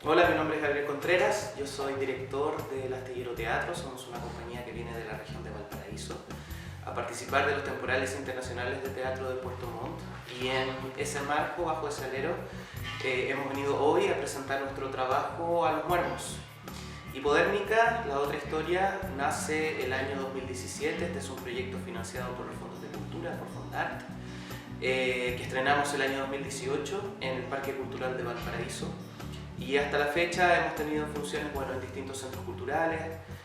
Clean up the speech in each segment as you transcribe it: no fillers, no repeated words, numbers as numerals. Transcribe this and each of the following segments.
Hola, mi nombre es Gabriel Contreras, yo soy director del Astillero Teatro, somos una compañía que viene de la región de Valparaíso a participar de los temporales internacionales de teatro de Puerto Montt, y en ese marco, bajo ese alero, hemos venido hoy a presentar nuestro trabajo a los muermos. Hipodérmica, la otra historia, nace el año 2017, este es un proyecto financiado por los fondos de cultura, por Fondart, que estrenamos el año 2018 en el Parque Cultural de Valparaíso. Y hasta la fecha hemos tenido funciones en distintos centros culturales,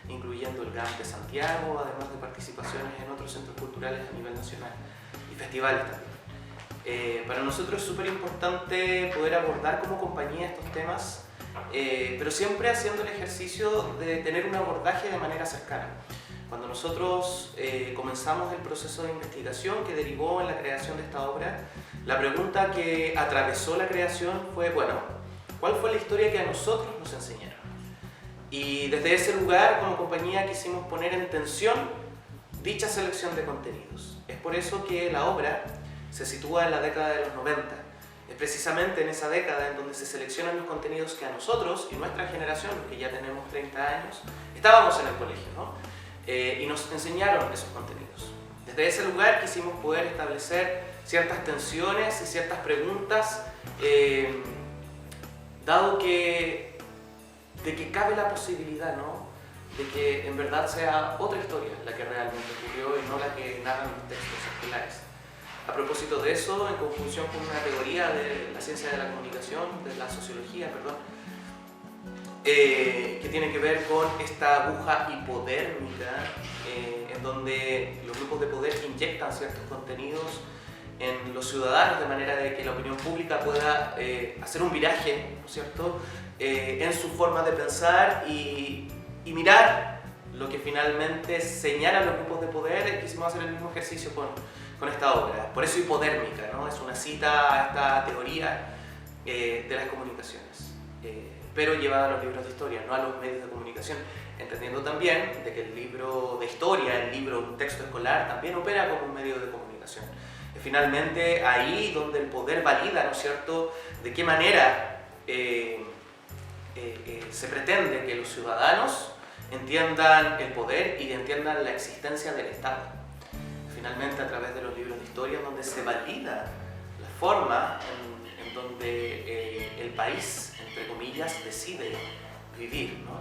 incluyendo el GAM de Santiago, además de participaciones en otros centros culturales a nivel nacional y festivales también. Para nosotros es súper importante poder abordar como compañía estos temas, pero siempre haciendo el ejercicio de tener un abordaje de manera cercana. Cuando nosotros comenzamos el proceso de investigación que derivó en la creación de esta obra, la pregunta que atravesó la creación fue, bueno, ¿cuál fue la historia que a nosotros nos enseñaron? Y desde ese lugar, como compañía, quisimos poner en tensión dicha selección de contenidos. Es por eso que la obra se sitúa en la década de los 90. Es precisamente en esa década en donde se seleccionan los contenidos que a nosotros y nuestra generación, que ya tenemos 30 años, estábamos en el colegio, ¿no? Y nos enseñaron esos contenidos. Desde ese lugar quisimos poder establecer ciertas tensiones y ciertas preguntas, dado que cabe la posibilidad, ¿no?, de que en verdad sea otra historia la que realmente ocurrió y no la que narran los textos escolares. A propósito de eso, en conjunción con una teoría de la ciencia de la comunicación, de la sociología, perdón, que tiene que ver con esta aguja hipodérmica, en donde los grupos de poder inyectan ciertos contenidos en los ciudadanos de manera de que la opinión pública pueda hacer un viraje, ¿no es cierto?, en su forma de pensar y mirar lo que finalmente señalan los grupos de poder. Quisimos hacer el mismo ejercicio con esta obra. Por eso hipodérmica, ¿no? Es una cita a esta teoría de las comunicaciones, pero llevada a los libros de historia, no a los medios de comunicación, entendiendo también de que el libro de historia, el libro, un texto escolar, también opera como un medio de comunicación. Finalmente, ahí donde el poder valida, ¿no es cierto?, de qué manera se pretende que los ciudadanos entiendan el poder y entiendan la existencia del Estado. Finalmente, a través de los libros de historia, donde se valida la forma en donde el país, entre comillas, decide vivir, ¿no?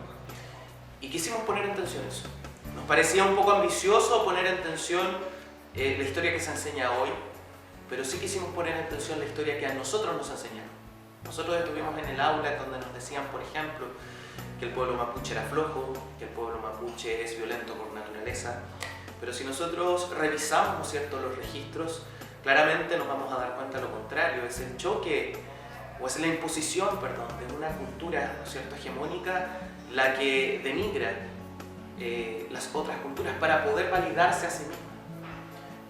Y quisimos poner en tensión eso. Nos parecía un poco ambicioso poner en tensión la historia que se enseña hoy, pero sí quisimos poner en tensión la historia que a nosotros nos enseñaron. Nosotros estuvimos en el aula donde nos decían, por ejemplo, que el pueblo mapuche era flojo, que el pueblo mapuche es violento por naturaleza, pero si nosotros revisamos, ¿no es cierto?, los registros, claramente nos vamos a dar cuenta de lo contrario. Es el choque, o es la imposición, perdón, de una cultura, ¿no es cierto?, hegemónica, la que denigra las otras culturas para poder validarse a sí misma.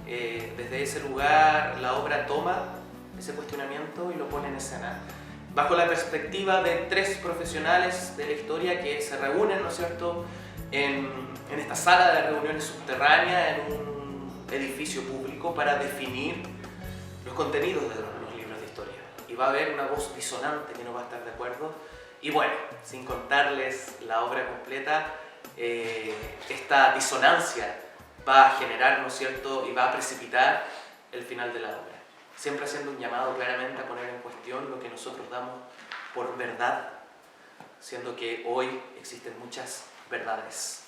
Desde ese lugar la obra toma ese cuestionamiento y lo pone en escena bajo la perspectiva de tres profesionales de la historia que se reúnen, ¿no es cierto?, en esta sala de reuniones subterránea en un edificio público para definir los contenidos de los libros de historia. Y va a haber una voz disonante que no va a estar de acuerdo, y bueno, sin contarles la obra completa, esta disonancia va a generar, ¿no es cierto?, y va a precipitar el final de la obra. Siempre haciendo un llamado claramente a poner en cuestión lo que nosotros damos por verdad, siendo que hoy existen muchas verdades.